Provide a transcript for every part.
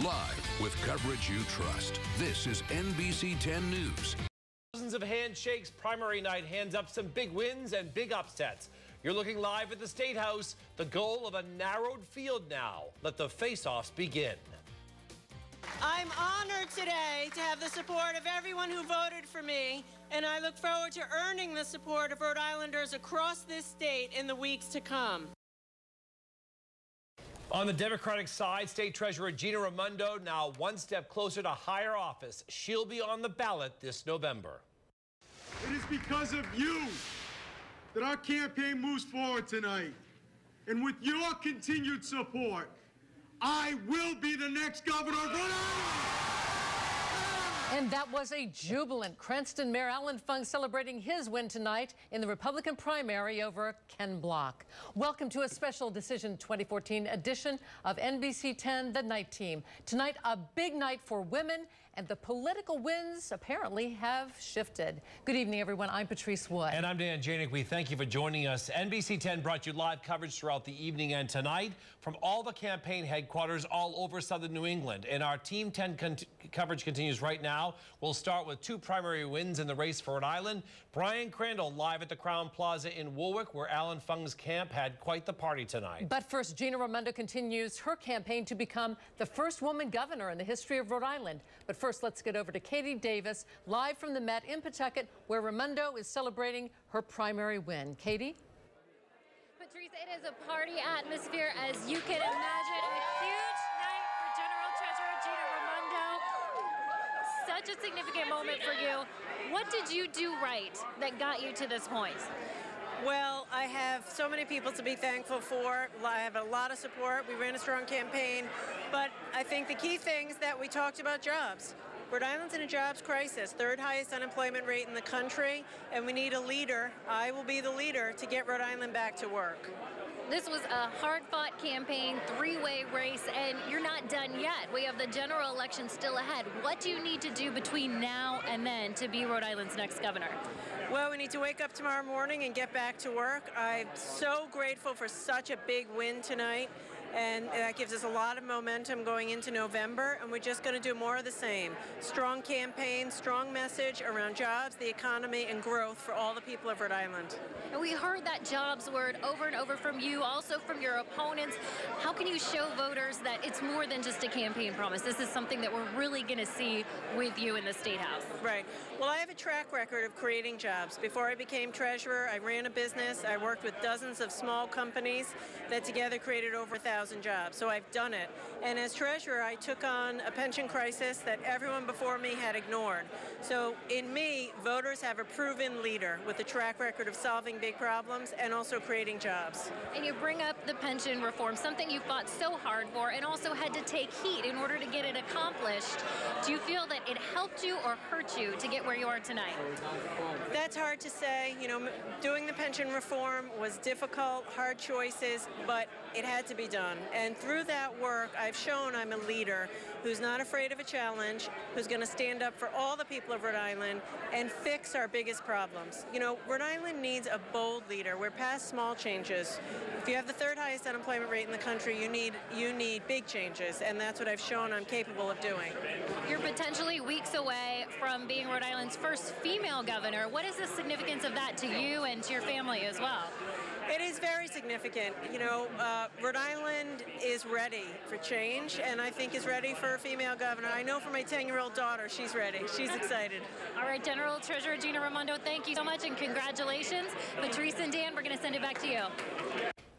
Live with coverage you trust. This is NBC 10 News. Dozens of handshakes, primary night, hands up some big wins and big upsets. You're looking live at the State House. The goal of a narrowed field now. Let the face-offs begin. I'm honored today to have the support of everyone who voted for me, and I look forward to earning the support of Rhode Islanders across this state in the weeks to come. On the Democratic side, State Treasurer Gina Raimondo now one step closer to higher office. She'll be on the ballot this November. It is because of you that our campaign moves forward tonight. And with your continued support, I will be the next governor of Rhode Island. And that was a jubilant Cranston Mayor Allan Fung celebrating his win tonight in the Republican primary over Ken Block. Welcome to a special Decision 2014 edition of NBC 10, The Night Team. Tonight, a big night for women, and the political winds apparently have shifted. Good evening, everyone. I'm Patrice Wood. And I'm Dan Janik. We thank you for joining us. NBC 10 brought you live coverage throughout the evening and tonight from all the campaign headquarters all over southern New England. And our Team 10 coverage continues right now. We'll start with two primary wins in the race for Rhode Island. Brian Crandall live at the Crown Plaza in Woolwich, where Allan Fung's camp had quite the party tonight. But first, Gina Raimondo continues her campaign to become the first woman governor in the history of Rhode Island. But first, let's get over to Katie Davis, live from the Met in Pawtucket, where Raimondo is celebrating her primary win. Katie? Patrice, it is a party atmosphere, as you can imagine. A huge night for General Treasurer Gina Raimondo. Such a significant moment for you. What did you do right that got you to this point? Well, I have so many people to be thankful for. I have a lot of support. We ran a strong campaign. But I think the key thing is that we talked about jobs. Rhode Island's in a jobs crisis, third highest unemployment rate in the country, and we need a leader. I will be the leader to get Rhode Island back to work. This was a hard-fought campaign, three-way race, and you're not done yet. We have the general election still ahead. What do you need to do between now and then to be Rhode Island's next governor? Well, we need to wake up tomorrow morning and get back to work. I'm so grateful for such a big win tonight, and that gives us a lot of momentum going into November, and we're just going to do more of the same. Strong campaign, strong message around jobs, the economy, and growth for all the people of Rhode Island. And we heard that jobs word over and over from you, also from your opponents. How can you show voters that it's more than just a campaign promise? This is something that we're really going to see with you in the State House. Right. Well, I have a track record of creating jobs. Before I became treasurer, I ran a business. I worked with dozens of small companies that together created over 1,000 jobs. So I've done it. And as treasurer, I took on a pension crisis that everyone before me had ignored. So in me, voters have a proven leader with a track record of solving big problems and also creating jobs. And you bring up the pension reform, something you fought so hard for and also had to take heat in order to get it accomplished. Do you feel that it helped you or hurt you to get where you are tonight? That's hard to say. You know, doing the pension reform was difficult, hard choices, but it had to be done. And through that work, I've shown I'm a leader who's not afraid of a challenge, who's going to stand up for all the people of Rhode Island and fix our biggest problems. You know, Rhode Island needs a bold leader. We're past small changes. If you have the third highest unemployment rate in the country, you need big changes, and that's what I've shown I'm capable of doing. You're potentially weeks away from being Rhode Island's first female governor. What is the significance of that to you and to your family as well? It is very significant. You know, Rhode Island is ready for change, and I think is ready for a female governor. I know for my 10-year-old daughter, she's ready. She's excited. All right, General Treasurer Gina Raimondo, thank you so much and congratulations. Patrice and Dan, we're going to send it back to you.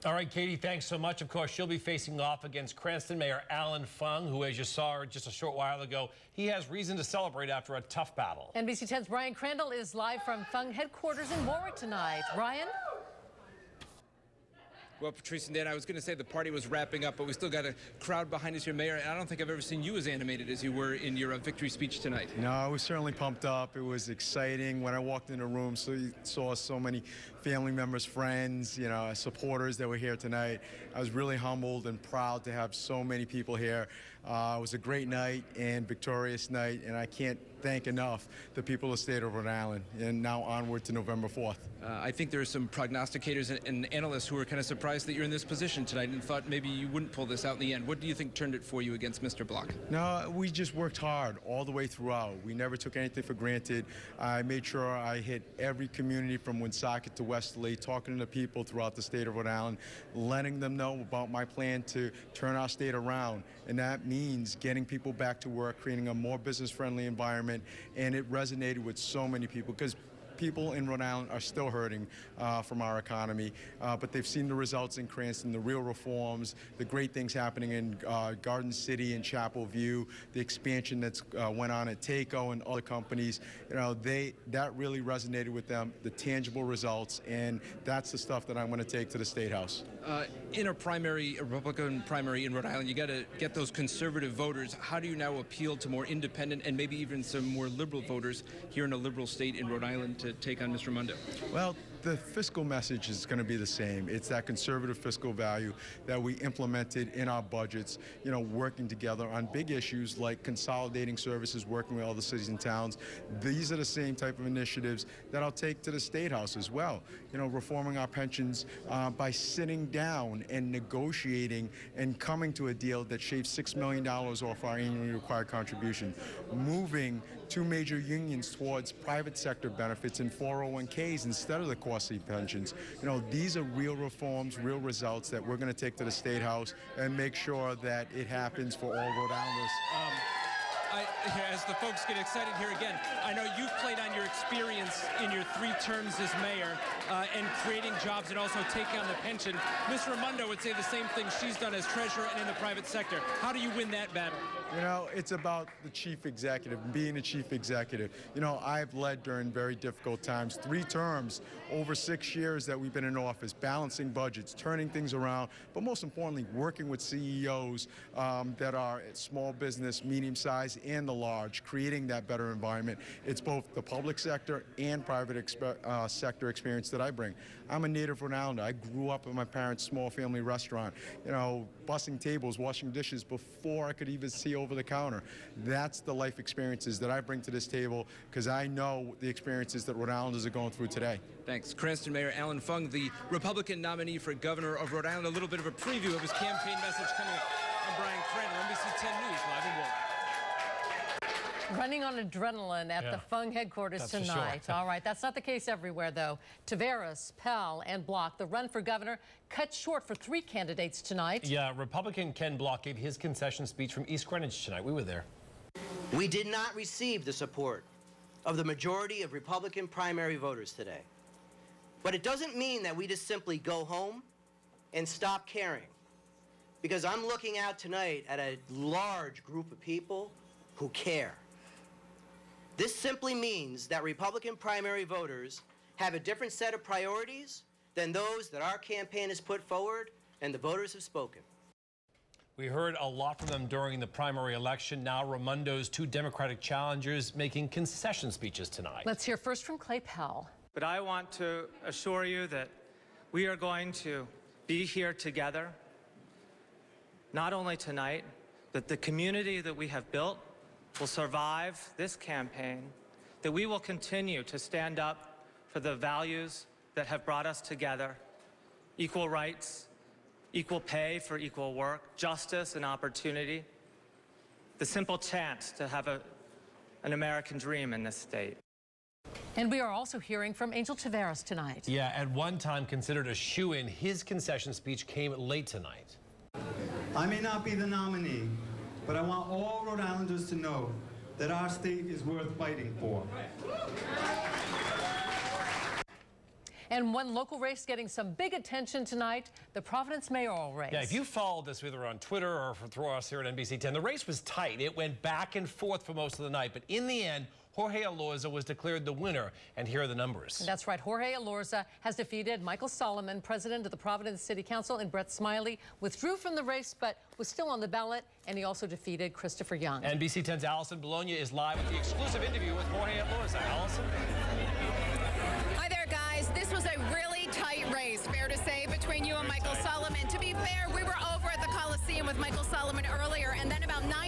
All right, Katie, thanks so much. Of course, she'll be facing off against Cranston Mayor Allan Fung, who, as you saw just a short while ago, he has reason to celebrate after a tough battle. NBC 10's Brian Crandall is live from Fung headquarters in Warwick tonight. Brian? Well, Patrice and Dan, I was going to say the party was wrapping up, but we still got a crowd behind us here, Mayor, and I don't think I've ever seen you as animated as you were in your victory speech tonight. No, I was certainly pumped up. It was exciting. When I walked in the room, so you saw so many family members, friends, you know, supporters that were here tonight. I was really humbled and proud to have so many people here. It was a great night and victorious night, and I can't thank enough the people of the state of Rhode Island, and now onward to November 4th. I think there are some prognosticators and analysts who are kind of surprised that you're in this position tonight and thought maybe you wouldn't pull this out in the end. What do you think turned it for you against Mr. Block? No, we just worked hard all the way throughout. We never took anything for granted. I made sure I hit every community from Woonsocket to Westerly, talking to people throughout the state of Rhode Island, letting them know about my plan to turn our state around. And that means getting people back to work, creating a more business-friendly environment, and it resonated with so many people because people in Rhode Island are still hurting from our economy, but they've seen the results in Cranston, the real reforms, the great things happening in Garden City and Chapel View, the expansion that's went on at TACO and other companies. You know, that really resonated with them, the tangible results, and that's the stuff that I'm going to take to the State House. In a primary, a Republican primary in Rhode Island, you got to get those conservative voters. How do you now appeal to more independent and maybe even some more liberal voters here in a liberal state in Rhode Island to take on Mr. Raimondo? Well, the fiscal message is going to be the same. It's that conservative fiscal value that we implemented in our budgets, you know, working together on big issues like consolidating services, working with other cities and towns. These are the same type of initiatives that I'll take to the State House as well. You know, reforming our pensions by sitting down and negotiating and coming to a deal that shaves $6 million off our annually required contribution. Moving 2 major unions towards private sector benefits and 401ks instead of the costly pensions. You know, these are real reforms, real results that we're going to take to the State House and make sure that it happens for all Rhode Islanders. As the folks get excited here again, I know you've played on your experience in your 3 terms as mayor and creating jobs and also taking on the pension. Ms. Raimondo would say the same thing she's done as treasurer and in the private sector. How do you win that battle? You know, it's about the chief executive, being a chief executive. You know, I've led during very difficult times, 3 terms, over 6 years that we've been in office, balancing budgets, turning things around, but most importantly, working with CEOs that are small business, medium size, and the large, creating that better environment. It's both the public sector and private sector experience that I bring. I'm a native Rhode Islander. I grew up in my parents' small family restaurant, you know, bussing tables, washing dishes before I could even see over the counter. That's the life experiences that I bring to this table because I know the experiences that Rhode Islanders are going through today. Thanks. Cranston Mayor Allan Fung, the Republican nominee for governor of Rhode Island. A little bit of a preview of his campaign message coming up. I'm Brian Crandall, NBC 10 News, live in Warren. Running on adrenaline at the Fung headquarters tonight. Sure. All right, that's not the case everywhere, though. Taveras, Pell, and Block, the run for governor, cut short for 3 candidates tonight. Yeah, Republican Ken Block gave his concession speech from East Greenwich tonight. We were there. We did not receive the support of the majority of Republican primary voters today. But it doesn't mean that we just simply go home and stop caring. Because I'm looking out tonight at a large group of people who care. This simply means that Republican primary voters have a different set of priorities than those that our campaign has put forward, and the voters have spoken. We heard a lot from them during the primary election. Now Raimondo's 2 Democratic challengers making concession speeches tonight. Let's hear first from Clay Pell. But I want to assure you that we are going to be here together, not only tonight, but the community that we have built will survive this campaign, that we will continue to stand up for the values that have brought us together: equal rights, equal pay for equal work, justice and opportunity, the simple chance to have an American dream in this state. And we are also hearing from Angel Taveras tonight. Yeah, at one time considered a shoo-in, his concession speech came late tonight. I may not be the nominee, but I want all Rhode Islanders to know that our state is worth fighting for. And one local race getting some big attention tonight, the Providence mayoral race. Yeah, if you followed this either on Twitter or through us here at NBC 10, the race was tight. It went back and forth for most of the night, but in the end, Jorge Elorza was declared the winner, and here are the numbers. That's right. Jorge Elorza has defeated Michael Solomon, president of the Providence City Council, and Brett Smiley withdrew from the race but was still on the ballot, and he also defeated Christopher Young. NBC 10's Allison Bologna is live with the exclusive interview with Jorge Elorza. Allison? Hi there, guys. This was a really tight race, fair to say, between you and Michael Solomon. To be fair, we were over at the Coliseum with Michael Solomon earlier, and then about 9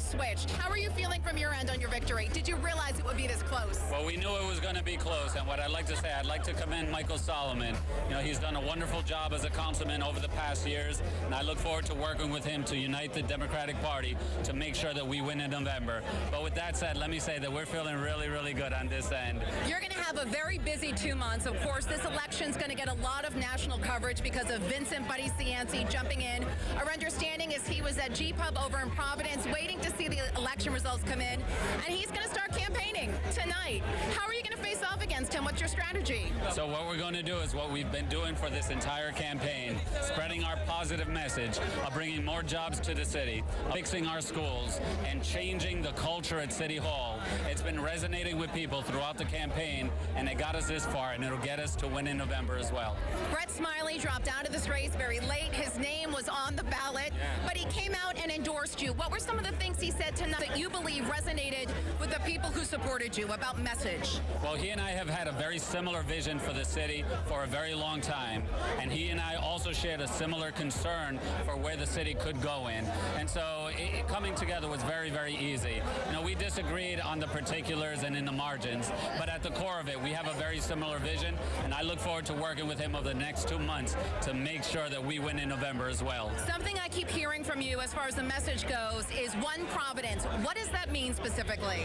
switched. How are you feeling from your end on your victory? Did you realize it would be this close? Well, we knew it was going to be close, and what I'd like to say, I'd like to commend Michael Solomon. You know, he's done a wonderful job as a councilman over the past years, and I look forward to working with him to unite the Democratic Party to make sure that we win in November. But with that said, let me say that we're feeling really, really good on this end. You're going to have a very busy 2 months. Of course, this election's going to get a lot of national coverage because of Vincent Buddy Cianci jumping in. Our understanding is he was at G-Pub over in Providence waiting to see the election results come in, and he's going to start campaigning tonight. How are you going to face off against him? What's your strategy? So what we're going to do is what we've been doing for this entire campaign, spreading our positive message of bringing more jobs to the city, fixing our schools, and changing the culture at City Hall. It's been resonating with people throughout the campaign, and it got us this far, and it'll get us to win in November as well. Brett Smiley dropped out of this race very late. His name was on the ballot, but he came out and endorsed you. What were some of the things he said tonight that you believe resonated with the people who supported you about message? Well, he and I have had a very similar vision for the city for a very long time, and he and I also shared a similar concern for where the city could go in. And so coming together was very, very easy. You know, we disagreed on the particulars and in the margins, but at the core of it, we have a very similar vision, and I look forward to working with him over the next 2 months to make sure that we win in November as well. Something I keep hearing from you as far as the message goes is One Providence. What does that mean specifically?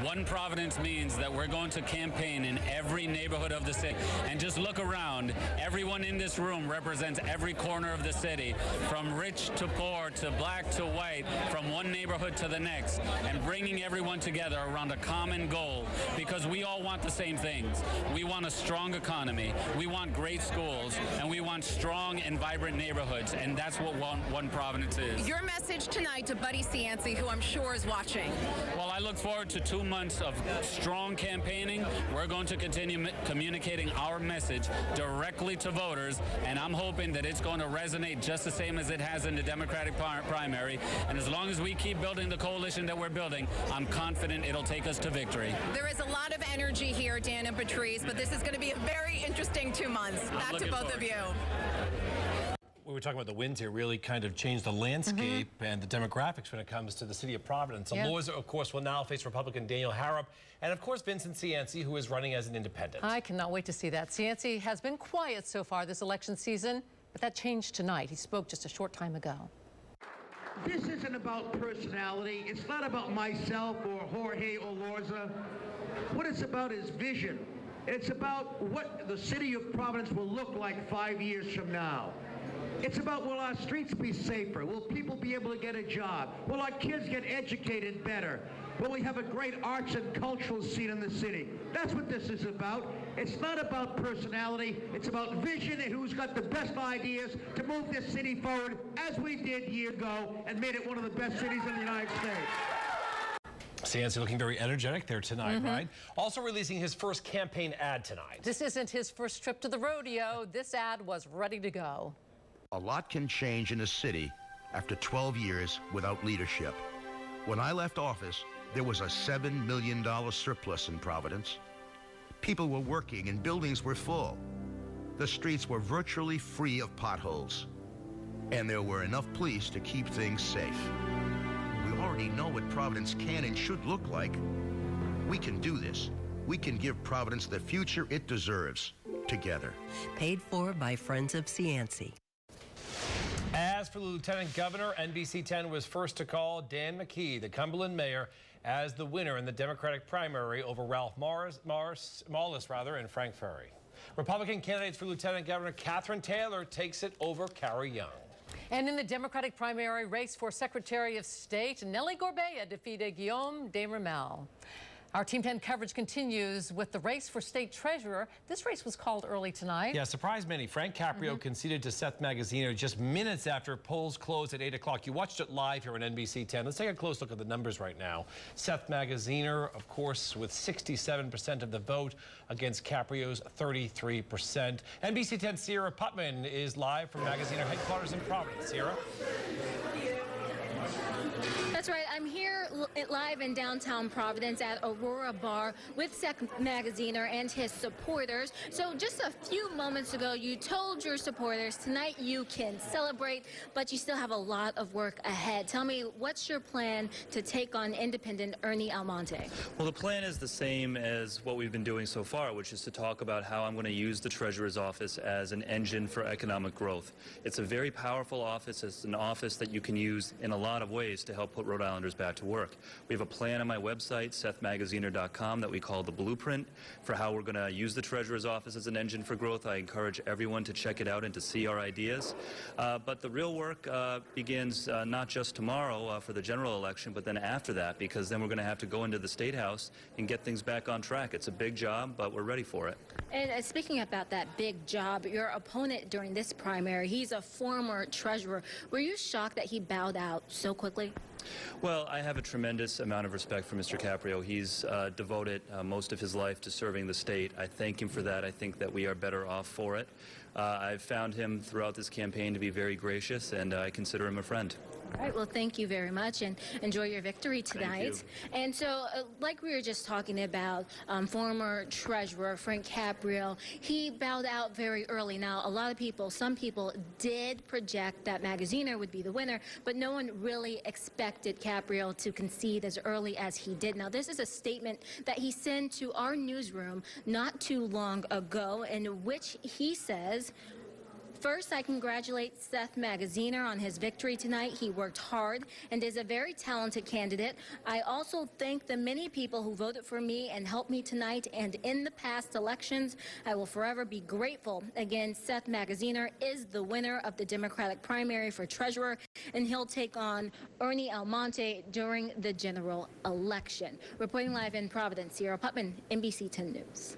One Providence means that we're going to campaign in every neighborhood of the city. And just look around. Everyone in this room represents every corner of the city, from rich to poor to black to white, from one neighborhood to the next, and bringing everyone together around a common goal, because we all want the same things. We want a strong economy, we want great schools, and we want strong and vibrant neighborhoods, and that's what One Providence is. Your message tonight to Buddy Cianci, who I'm sure is watching. Well, I look forward to 2 months of strong campaigning. We're going to continue communicating our message directly to voters, and I'm hoping that it's going to resonate just the same as it has in the Democratic primary. And as long as we keep building the coalition that we're building, I'm confident it'll take us to victory. There is a lot of energy here, Dan and Patrice, but this is going to be a very interesting 2 months. Back to both of you. We were talking about the winds here really kind of changed the landscape and the demographics when it comes to the city of Providence. The Lawyers, of course, will now face Republican Daniel Harrop and, of course, Vincent Cianci, who is running as an independent. I cannot wait to see that. Cianci has been quiet so far this election season, but that changed tonight. He spoke just a short time ago. This isn't about personality. It's not about myself or Jorge Olorza. What it's about is vision. It's about what the city of Providence will look like 5 years from now. It's about, will our streets be safer? Will people be able to get a job? Will our kids get educated better? Will we have a great arts and cultural scene in the city? That's what this is about. It's not about personality. It's about vision and who's got the best ideas to move this city forward, as we did a year ago and made it one of the best cities in the United States. Cianci looking very energetic there tonight, right? Also releasing his first campaign ad tonight. This isn't his first trip to the rodeo. This ad was ready to go. A lot can change in a city after 12 years without leadership. When I left office, there was a $7 million surplus in Providence. People were working and buildings were full. The streets were virtually free of potholes. And there were enough police to keep things safe. We already know what Providence can and should look like. We can do this. We can give Providence the future it deserves, together. Paid for by Friends of Cianci. As for the Lieutenant Governor, NBC 10 was first to call Dan McKee, the Cumberland mayor, as the winner in the Democratic primary over Ralph Morris and Frank Ferry. Republican candidates for Lieutenant Governor Catherine Taylor takes it over Carrie Young. And in the Democratic primary race for Secretary of State, Nellie Gorbea defeated Guillaume Desramel. Our Team 10 coverage continues with the race for state treasurer. This race was called early tonight. Yeah, surprised many. Frank Caprio conceded to Seth Magaziner just minutes after polls closed at 8 o'clock. You watched it live here on NBC 10. Let's take a close look at the numbers right now. Seth Magaziner, of course, with 67% of the vote against Caprio's 33%. NBC 10 Sierra Putman is live from Magaziner headquarters in Providence. Sierra? That's right. I'm here live in downtown Providence at Aurora Bar with Seth Magaziner and his supporters. So just a few moments ago, you told your supporters tonight you can celebrate, but you still have a lot of work ahead. Tell me, what's your plan to take on independent Ernie Almonte? Well, the plan is the same as what we've been doing so far, which is to talk about how I'm going to use the Treasurer's office as an engine for economic growth. It's a very powerful office. It's an office that you can use in a lot of ways to help put Rhode Islanders back to work. We have a plan on my website, SethMagaziner.com, that we call the Blueprint for how we're going to use the Treasurer's office as an engine for growth. I encourage everyone to check it out and to see our ideas. But the real work begins not just tomorrow for the general election, but then after that, because then we're going to have to go into the State House and get things back on track. It's a big job, but we're ready for it. And speaking about that big job, your opponent during this primary, he's a former treasurer. Were you shocked that he bowed out so quickly? Well, I have a tremendous amount of respect for Mr. Caprio. He's devoted most of his life to serving the state. I thank him for that. I think that we are better off for it. I've found him throughout this campaign to be very gracious, and I consider him a friend. All right, well, thank you very much, and enjoy your victory tonight. And so, like we were just talking about, former treasurer Frank Caprio, he bowed out very early. Now, a lot of people, some people did project that Magaziner would be the winner, but no one really expected Caprio to concede as early as he did. Now, this is a statement that he sent to our newsroom not too long ago, in which he says, "First, I congratulate Seth Magaziner on his victory tonight. He worked hard and is a very talented candidate. I also thank the many people who voted for me and helped me tonight and in the past elections. I will forever be grateful." Again, Seth Magaziner is the winner of the Democratic primary for treasurer, and he'll take on Ernie Almonte during the general election. Reporting live in Providence, Sierra Putman, NBC 10 News.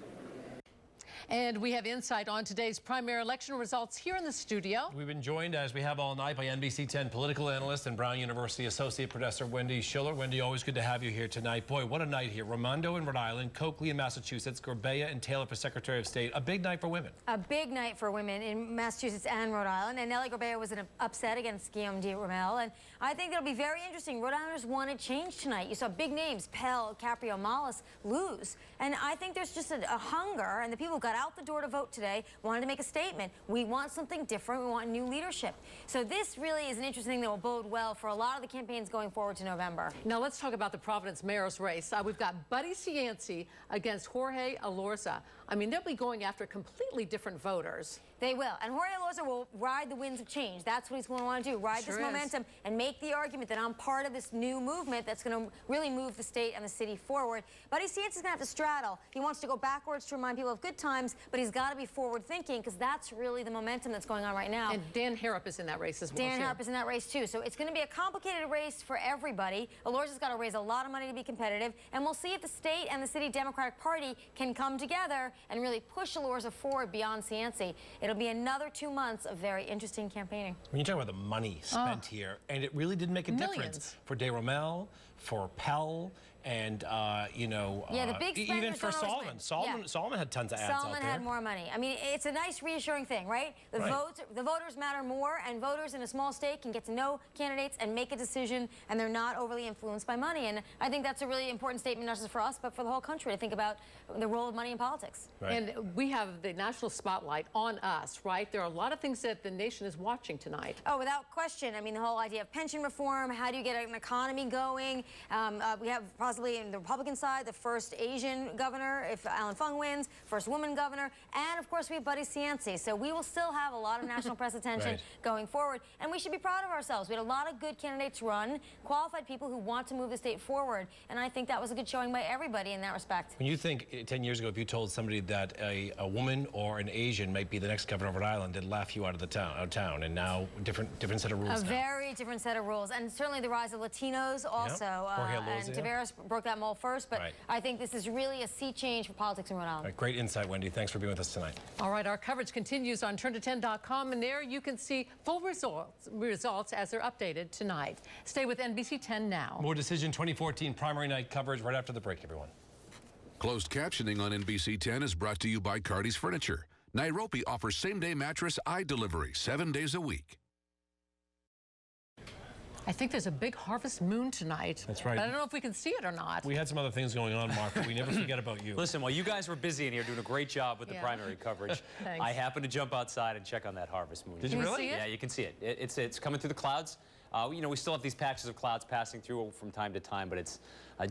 And we have insight on today's primary election results here in the studio. We've been joined, as we have all night, by NBC 10 political analyst and Brown University Associate Professor Wendy Schiller. Wendy, always good to have you here tonight. Boy, what a night here. Raimondo in Rhode Island, Coakley in Massachusetts, Gorbea and Taylor for Secretary of State. A big night for women. A big night for women in Massachusetts and Rhode Island. And Nellie Gorbea was an upset against Guillaume de Ramel. And I think it'll be very interesting. Rhode Islanders wanted change tonight. You saw big names, Pell, Caprio, Mollis, lose. And I think there's just a hunger, and the people who got out the door to vote today wanted to make a statement. We want something different. We want new leadership. So this really is an interesting thing that will bode well for a lot of the campaigns going forward to November. Now let's talk about the Providence mayor's race. We've got Buddy Cianci against Jorge Elorza. I mean, they'll be going after completely different voters. They will. And Jorge Elorza will ride the winds of change. That's what he's going to want to do, ride this momentum and make the argument that I'm part of this new movement that's going to really move the state and the city forward. Buddy Cianci's going to have to straddle. He wants to go backwards to remind people of good times, but he's got to be forward-thinking because that's really the momentum that's going on right now. And Dan Harrop is in that race as well. Dan Harrop is in that race, too. So it's going to be a complicated race for everybody. Elorza's got to raise a lot of money to be competitive, and we'll see if the state and the city Democratic Party can come together and really push Elorza forward beyond Cianci. It'll be another 2 months of very interesting campaigning. When you talk about the money spent here, and it really did make a difference for de Ramel, for Pell, and you know, the big even for Solomon. Solomon had tons of ads out there. Solomon had more money. I mean, it's a nice reassuring thing, right? The voters matter more, and voters in a small state can get to know candidates and make a decision, and they're not overly influenced by money. And I think that's a really important statement, not just for us, but for the whole country, to think about the role of money in politics. And we have the national spotlight on us, right? There are a lot of things that the nation is watching tonight. Oh, without question. I mean, the whole idea of pension reform, how do you get an economy going? We have possibly in the Republican side, the first Asian governor, if Allan Fung wins, first woman governor, and of course we have Buddy Cianci. So we will still have a lot of national press attention going forward, and we should be proud of ourselves. We had a lot of good candidates run, qualified people who want to move the state forward, and I think that was a good showing by everybody in that respect. When you think 10 years ago, if you told somebody that a woman or an Asian might be the next governor of Rhode Island, they'd laugh you out of the town, and now different set of rules. A very different set of rules, and certainly the rise of Latinos also. And Tavares broke that mold first, but I think this is really a sea change for politics in Rhode Island. Great insight, Wendy. Thanks for being with us tonight. All right, our coverage continues on turn210.com, and there you can see full results as they're updated tonight. Stay with NBC 10 now. More Decision 2014 primary night coverage right after the break, everyone. Closed captioning on NBC 10 is brought to you by Cardi's Furniture. Nairobi offers same-day mattress eye delivery 7 days a week. I think there's a big harvest moon tonight. That's right. But I don't know if we can see it or not. We had some other things going on, Mark, but we never forget about you. Listen, while you guys were busy in here doing a great job with the primary coverage, I happened to jump outside and check on that harvest moon. Did you really? See it? Yeah, you can see it. It's coming through the clouds. You know, we still have these patches of clouds passing through from time to time, but it's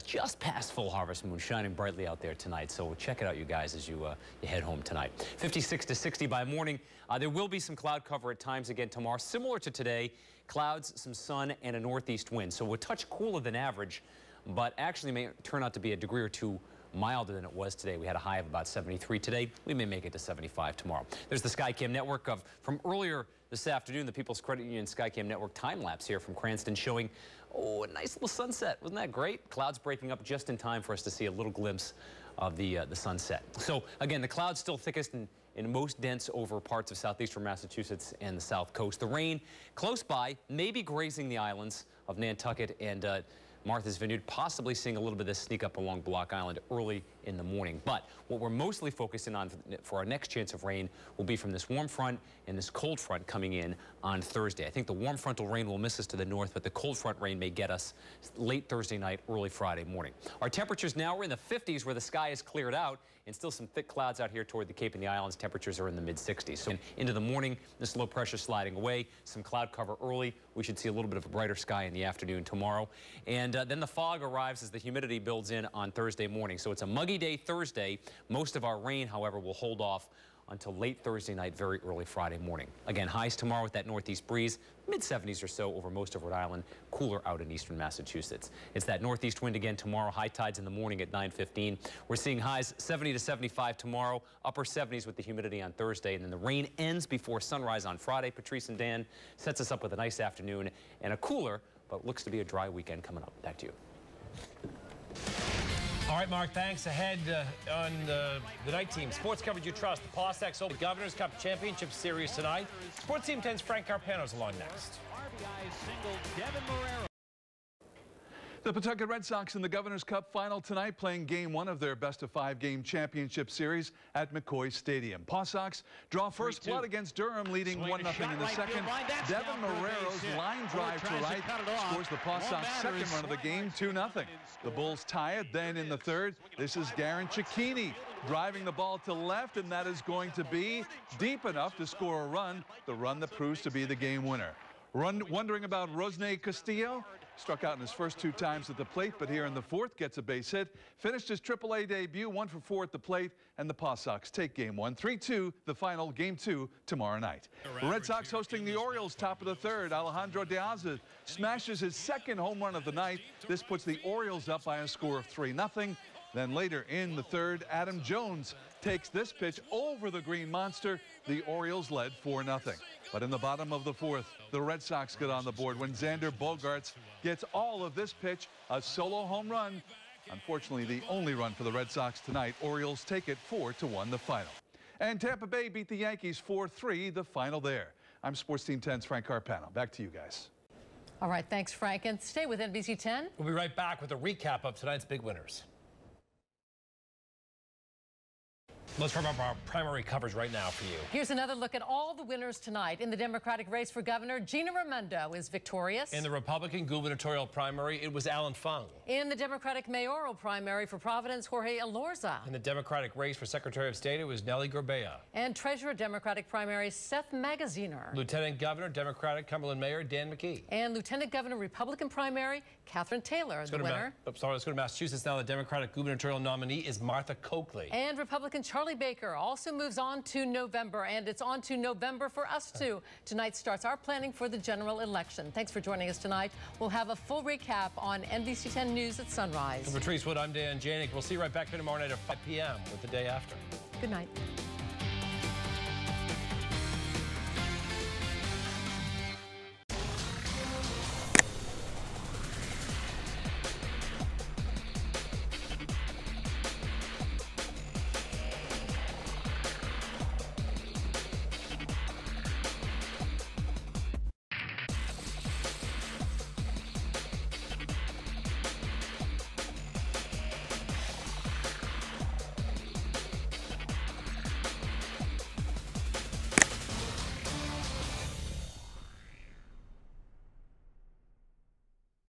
just past full harvest moon, shining brightly out there tonight. So check it out, you guys, as you head home tonight. 56 to 60 by morning. There will be some cloud cover at times again tomorrow, similar to today. Clouds, some sun, and a northeast wind. So we're a touch cooler than average, but actually may turn out to be a degree or two milder than it was today. We had a high of about 73 today. We may make it to 75 tomorrow. There's the Skycam network from earlier this afternoon, the People's Credit Union Skycam network time lapse here from Cranston showing, a nice little sunset. Wasn't that great? Clouds breaking up just in time for us to see a little glimpse of the sunset. So again, the clouds still thickest in most dense over parts of southeastern Massachusetts and the south coast. The rain close by, maybe grazing the islands of Nantucket and Martha's Vineyard, possibly seeing a little bit of this sneak up along Block Island early in the morning. But what we're mostly focusing on for our next chance of rain will be from this warm front and this cold front coming in on Thursday. I think the warm frontal rain will miss us to the north, but the cold front rain may get us late Thursday night, early Friday morning. Our temperatures now are in the 50s where the sky is cleared out, and still some thick clouds out here toward the Cape and the Islands. Temperatures are in the mid-60s. So into the morning, this low pressure sliding away, some cloud cover early. We should see a little bit of a brighter sky in the afternoon tomorrow. And then the fog arrives as the humidity builds in on Thursday morning. So it's a muggy day Thursday. Most of our rain, however, will hold off until late Thursday night, very early Friday morning. Again, highs tomorrow with that northeast breeze, mid-70s or so over most of Rhode Island, cooler out in eastern Massachusetts. It's that northeast wind again tomorrow, high tides in the morning at 9:15. We're seeing highs 70 to 75 tomorrow, upper 70s with the humidity on Thursday, and then the rain ends before sunrise on Friday. Patrice and Dan sets us up with a nice afternoon and a cooler, but looks to be a dry weekend coming up. Back to you. All right, Mark, thanks. Ahead on the night team, sports coverage you trust. The Pawsax Open Governor's Cup Championship Series tonight. Sports Team 10's Frank Carpano's along next. The Pawtucket Red Sox in the Governor's Cup final tonight, playing Game 1 of their best-of-5 game championship series at McCoy Stadium. Paw Sox draw first blood against Durham, leading 1-0 in the second. Devin Marrero's line drive to right scores the Paw Sox second run of the game, 2-0. The Bulls tie it. Then in the third, this is Garen Cicchini driving the ball to left, and that is going to be deep enough to score a run, the run that proves to be the game winner. Wondering about Rosne Castillo? Struck out in his first 2 times at the plate, but here in the fourth gets a base hit. Finished his AAA debut, 1 for 4 at the plate, and the Paw Sox take Game 1. 3-2, the final Game 2 tomorrow night. The Red Sox hosting the Orioles, top of the third. Alejandro De Aza smashes his second home run of the night. This puts the Orioles up by a score of 3-0. Then later in the third, Adam Jones takes this pitch over the Green Monster. The Orioles led 4-0. But in the bottom of the fourth, the Red Sox get on the board when Xander Bogaerts gets all of this pitch, a solo home run. Unfortunately, the only run for the Red Sox tonight. Orioles take it 4-1 the final. And Tampa Bay beat the Yankees 4-3 the final there. I'm Sports Team 10's Frank Carpano. Back to you guys. All right, thanks, Frank. And stay with NBC 10. We'll be right back with a recap of tonight's big winners. Let's wrap up our primary coverage right now for you. Here's another look at all the winners tonight. In the Democratic race for governor, Gina Raimondo is victorious. In the Republican gubernatorial primary, it was Allan Fung. In the Democratic mayoral primary for Providence, Jorge Elorza. In the Democratic race for Secretary of State, it was Nellie Gorbea. And Treasurer Democratic primary, Seth Magaziner. Lieutenant Governor, Democratic Cumberland Mayor, Dan McKee. And Lieutenant Governor, Republican primary, Catherine Taylor, the winner. Let's go to Massachusetts now. The Democratic gubernatorial nominee is Martha Coakley. And Republican Charlie Baker also moves on to November, and it's on to November for us too. Tonight starts our planning for the general election. Thanks for joining us tonight. We'll have a full recap on NBC 10 News at sunrise. For Patrice Wood, I'm Dan Janik. We'll see you right back here tomorrow night at 5 p.m. with The Day After. Good night.